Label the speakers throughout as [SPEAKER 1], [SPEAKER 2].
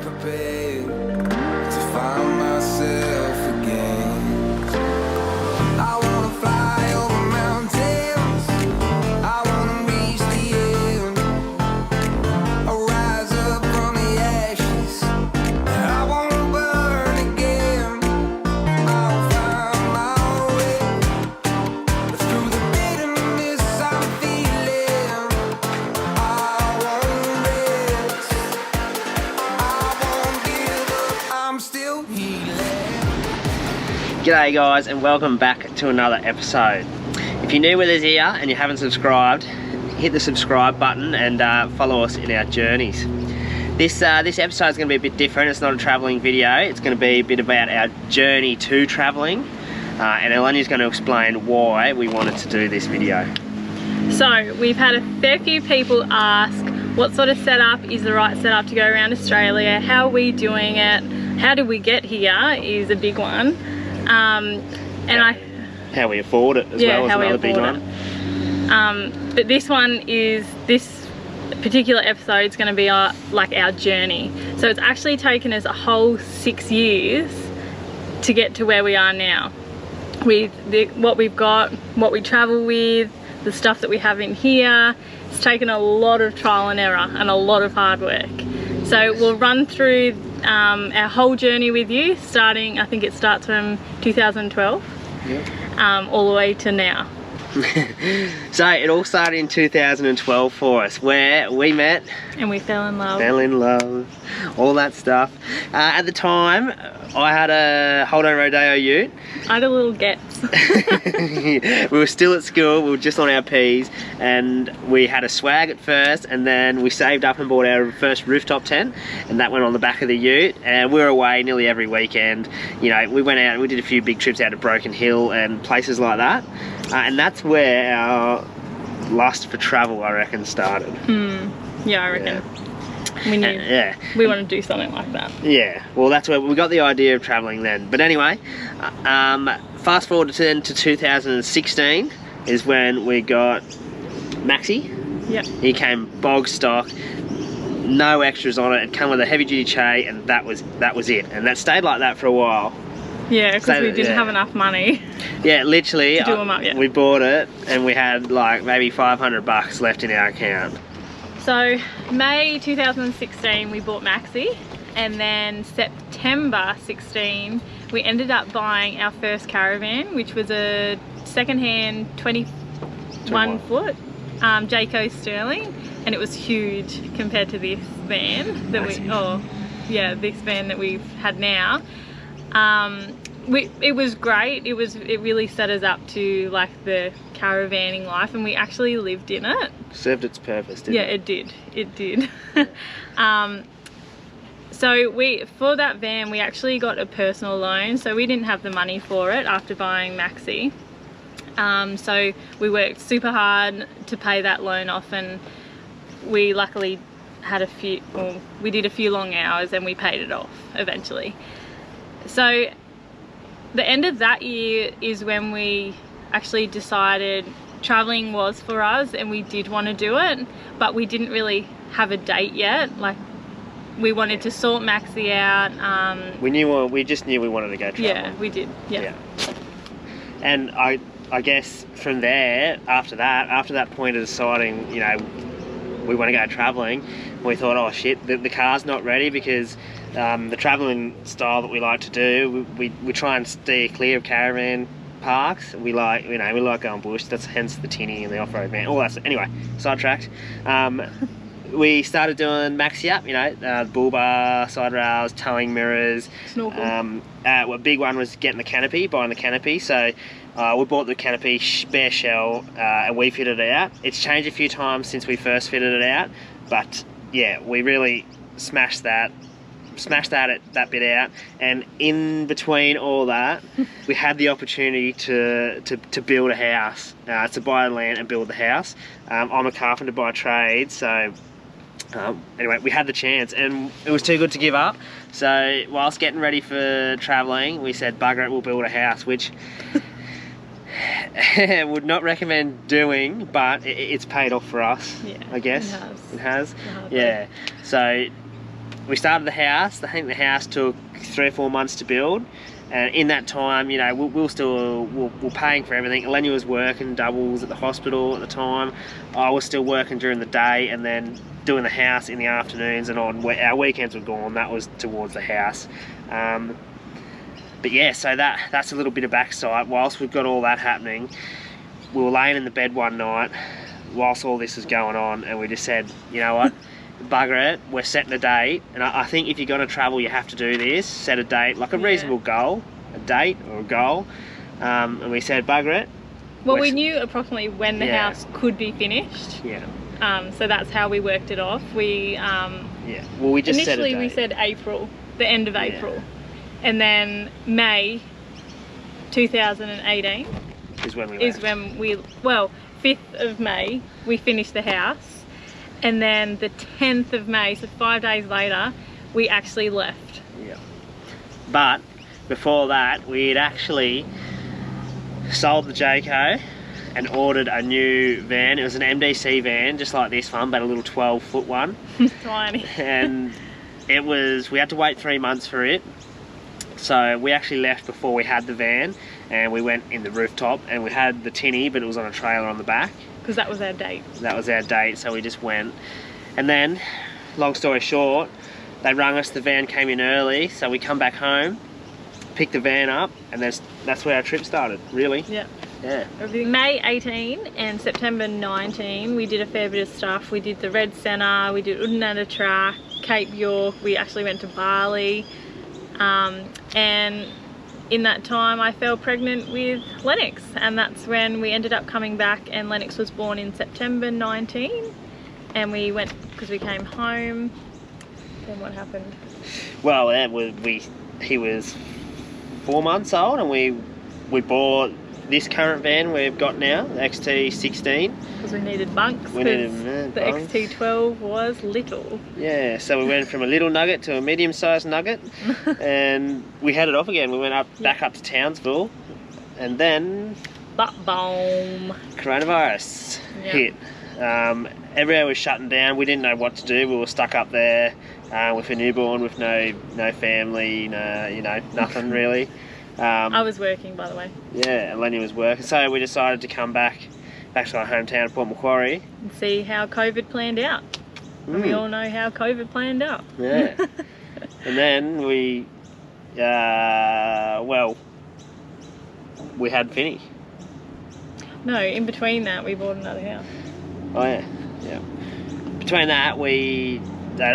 [SPEAKER 1] prepared to find myself again. I wanna fly over mountains, I wanna reach the end. I'll rise up from the ashes, I wanna burn again. I'll find my way through the bitterness I'm feeling. I won't rest, I won't give up, I'm still healing.
[SPEAKER 2] G'day guys, and welcome back to another episode. If you're new with us here and you haven't subscribed, hit the subscribe button and follow us in our journeys. This episode is going to be a bit different. It's not a travelling video. It's going to be a bit about our journey to travelling, and Elenia's going to explain why we wanted to do this video.
[SPEAKER 3] So we've had a fair few people ask what sort of setup is the right setup to go around Australia, how are we doing it, how did we get here is a big one,
[SPEAKER 2] How we afford it as well is another big one.
[SPEAKER 3] But this particular episode is going to be our journey. So it's actually taken us a whole 6 years to get to where we are now. With what we've got, what we travel with, the stuff that we have in here, it's taken a lot of trial and error and a lot of hard work. So we'll run through our whole journey with you, starting, I think it starts from 2012, all the way to now.
[SPEAKER 2] So it all started in 2012 for us, where we met
[SPEAKER 3] And we fell in love.
[SPEAKER 2] all that stuff. At the time, I had a Holden Rodeo ute.
[SPEAKER 3] I had a little Getz.
[SPEAKER 2] We were still at school, we were just on our P's, and we had a swag at first, and then we saved up and bought our first rooftop tent, and that went on the back of the ute, and we were away nearly every weekend. You know, we went out and we did a few big trips out to Broken Hill and places like that, and that's where our lust for travel, I reckon, started.
[SPEAKER 3] Yeah, I reckon. We knew we want to do something like that.
[SPEAKER 2] Yeah, well, that's where we got the idea of travelling then. But anyway, fast forward to 2016 is when we got Maxi.
[SPEAKER 3] Yep.
[SPEAKER 2] He came bog stock, no extras on it. It came with a heavy duty Che, and that was it. And that stayed like that for a while.
[SPEAKER 3] Yeah, because we didn't have enough money.
[SPEAKER 2] Yeah, literally.
[SPEAKER 3] To do them up, yeah.
[SPEAKER 2] We bought it, and we had like maybe $500 left in our account.
[SPEAKER 3] So May 2016 we bought Maxi, and then September 16 we ended up buying our first caravan, which was a second-hand 21 foot Jayco Sterling, and it was huge compared to this van that this van that we've had now. It was great. It really set us up to like the caravanning life, and we actually lived in it.
[SPEAKER 2] Served its purpose, didn't it?
[SPEAKER 3] It did. So for that van we actually got a personal loan, so we didn't have the money for it after buying Maxi. So we worked super hard to pay that loan off, and we luckily had we did a few long hours and we paid it off eventually. So the end of that year is when we actually decided traveling was for us, and we did want to do it, but we didn't really have a date yet. Like, we wanted to sort Maxi out.
[SPEAKER 2] We just knew we wanted to go traveling.
[SPEAKER 3] Yeah, we did. Yeah.
[SPEAKER 2] And I guess from there, after that point of deciding, you know, we want to go traveling, we thought, oh shit, the car's not ready, because the traveling style that we like to do, we try and steer clear of caravan parks. We like going bush. That's hence the tinny and the off-road van. All that. Anyway, sidetracked. We started doing Maxi up. You know, bull bar, side rails, towing mirrors.
[SPEAKER 3] Snorkel.
[SPEAKER 2] A big one was getting the canopy, buying the canopy. So we bought the canopy bare shell, and we fitted it out. It's changed a few times since we first fitted it out, but yeah, we really smashed that bit out, and in between all that we had the opportunity to build a house, to buy land and build the house. I'm a carpenter by trade, so anyway, we had the chance and it was too good to give up. So whilst getting ready for travelling, we said bugger it, we'll build a house, which would not recommend doing, but it's paid off for us.
[SPEAKER 3] Yeah,
[SPEAKER 2] I guess
[SPEAKER 3] it has.
[SPEAKER 2] Yeah. So we started the house. I think the house took 3 or 4 months to build, and in that time, you know, we're paying for everything. Eleni was working doubles at the hospital at the time. I was still working during the day, and then doing the house in the afternoons, and on our weekends were gone. That was towards the house. But yeah, so that's a little bit of backside. Whilst we've got all that happening, we were laying in the bed one night whilst all this was going on, and we just said, you know what, bugger it, we're setting a date. And I think if you're going to travel, you have to do this, set a date, like a reasonable goal, a date or a goal. And we said, bugger it.
[SPEAKER 3] Well, we knew approximately when the house could be finished.
[SPEAKER 2] Yeah.
[SPEAKER 3] So that's how we worked it off. We
[SPEAKER 2] yeah. Well, we just
[SPEAKER 3] initially
[SPEAKER 2] set a date.
[SPEAKER 3] we said April, the end of April, and then May 2018
[SPEAKER 2] is when we left.
[SPEAKER 3] is when we, well, 5th of May we finished the house, and then the 10th of May, so 5 days later, we actually left.
[SPEAKER 2] Yeah. But before that, we had actually sold the Jayco and ordered a new van. It was an MDC van, just like this one, but a little 12-foot one.
[SPEAKER 3] Tiny.
[SPEAKER 2] And it was, we had to wait 3 months for it. So we actually left before we had the van, and we went in the rooftop, and we had the tinny, but it was on a trailer on the back.
[SPEAKER 3] Because that was our date.
[SPEAKER 2] That was our date, so we just went. And then, long story short, they rung us, the van came in early, so we come back home, picked the van up, and that's where our trip started, really.
[SPEAKER 3] Yeah.
[SPEAKER 2] Yeah.
[SPEAKER 3] May 18 and September 19, we did a fair bit of stuff. We did the Red Centre, we did Udinata Track, Cape York, we actually went to Bali. And in that time I fell pregnant with Lennox, and that's when we ended up coming back, and Lennox was born in September 19, and we went, because we came home. Then what happened?
[SPEAKER 2] Well, he was 4 months old, and we bought this current van we've got now, the XT16.
[SPEAKER 3] Because we needed bunks,
[SPEAKER 2] We needed
[SPEAKER 3] the
[SPEAKER 2] bunks.
[SPEAKER 3] XT12 was little.
[SPEAKER 2] Yeah, so we went from a little nugget to a medium-sized nugget, and we headed off again. We went back up to Townsville, and then
[SPEAKER 3] Boom.
[SPEAKER 2] coronavirus
[SPEAKER 3] Yeah.
[SPEAKER 2] hit. Everywhere was shutting down. We didn't know what to do. We were stuck up there with a newborn, with no family, nothing really.
[SPEAKER 3] I was working, by the way.
[SPEAKER 2] Yeah, and Lenny was working, so we decided to come back to our hometown, Port Macquarie.
[SPEAKER 3] And see how COVID planned out. And we all know how COVID planned out.
[SPEAKER 2] Yeah. And then we had Finny.
[SPEAKER 3] No, in between that we bought another house.
[SPEAKER 2] Oh yeah, yeah. Between that, I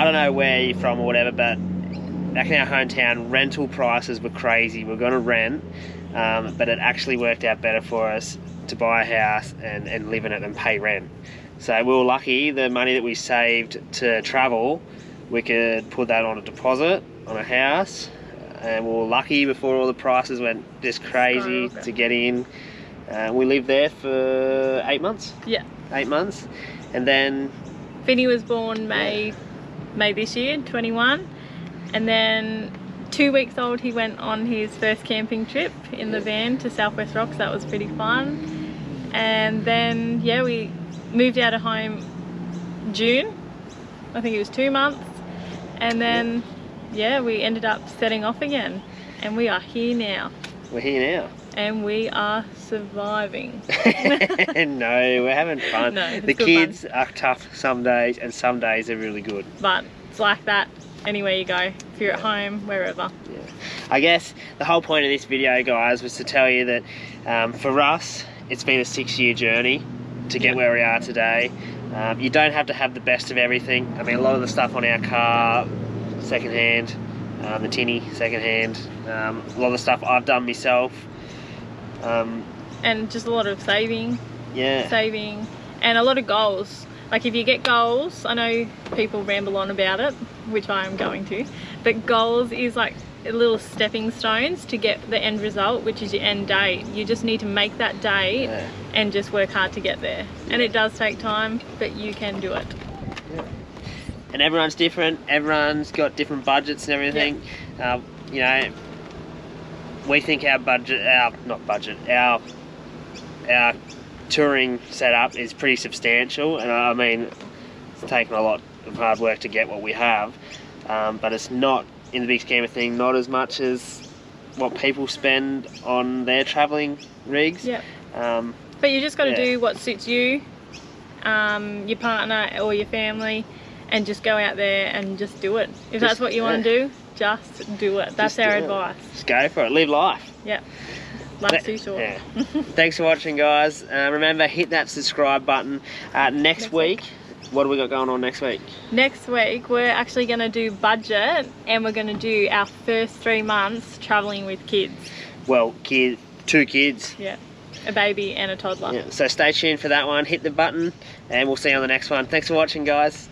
[SPEAKER 2] don't know where you're from or whatever, but back in our hometown, rental prices were crazy. We were going to rent, but it actually worked out better for us to buy a house and live in it and pay rent. So we were lucky. The money that we saved to travel, we could put that on a deposit on a house, and we were lucky before all the prices went just crazy to get in. We lived there for 8 months.
[SPEAKER 3] Yeah.
[SPEAKER 2] 8 months, and then
[SPEAKER 3] Finny was born May this year, 21, and then 2 weeks old he went on his first camping trip in the van to Southwest Rocks. That was pretty fun. And then we moved out of home June, I think it was 2 months, and then we ended up setting off again, and we are here now.
[SPEAKER 2] We're here now.
[SPEAKER 3] And we are surviving.
[SPEAKER 2] No, we're having fun.
[SPEAKER 3] No,
[SPEAKER 2] the kids are tough some days, and some days are really good.
[SPEAKER 3] But it's like that anywhere you go. If you're at home, wherever.
[SPEAKER 2] Yeah. I guess the whole point of this video, guys, was to tell you that for us, it's been a 6-year journey to get where we are today. You don't have to have the best of everything. I mean, a lot of the stuff on our car, secondhand, the tinny, secondhand. A lot of the stuff I've done myself.
[SPEAKER 3] And just a lot of saving,
[SPEAKER 2] Yeah.
[SPEAKER 3] and a lot of goals. Like if you get goals, I know people ramble on about it, which I am going to, but goals is like little stepping stones to get the end result, which is your end date. You just need to make that date and just work hard to get there. And it does take time, but you can do it.
[SPEAKER 2] Yeah. And everyone's different. Everyone's got different budgets and everything. You know, we think our touring setup is pretty substantial, and I mean, it's taken a lot of hard work to get what we have. but it's not, in the big scheme of things, not as much as what people spend on their travelling rigs.
[SPEAKER 3] Yep.
[SPEAKER 2] Um,
[SPEAKER 3] But you just got to
[SPEAKER 2] Yeah.
[SPEAKER 3] do what suits you, your partner or your family, and just go out there and just do it. If that's
[SPEAKER 2] Just-
[SPEAKER 3] what you want
[SPEAKER 2] yeah.
[SPEAKER 3] to do, just do it. That's
[SPEAKER 2] Just
[SPEAKER 3] our
[SPEAKER 2] do it.
[SPEAKER 3] advice.
[SPEAKER 2] just go for it. Live life.
[SPEAKER 3] Yep. Life's too short.
[SPEAKER 2] Yeah. Thanks for watching, guys. Remember, hit that subscribe button. Next
[SPEAKER 3] Next
[SPEAKER 2] week, what do we got going on next week?
[SPEAKER 3] Next week, we're actually going to do budget, and we're going to do our first 3 months travelling with kids.
[SPEAKER 2] Well, 2 kids.
[SPEAKER 3] Yeah. A baby and a toddler.
[SPEAKER 2] Yeah. So stay tuned for that one. Hit the button, and we'll see you on the next one. Thanks for watching, guys.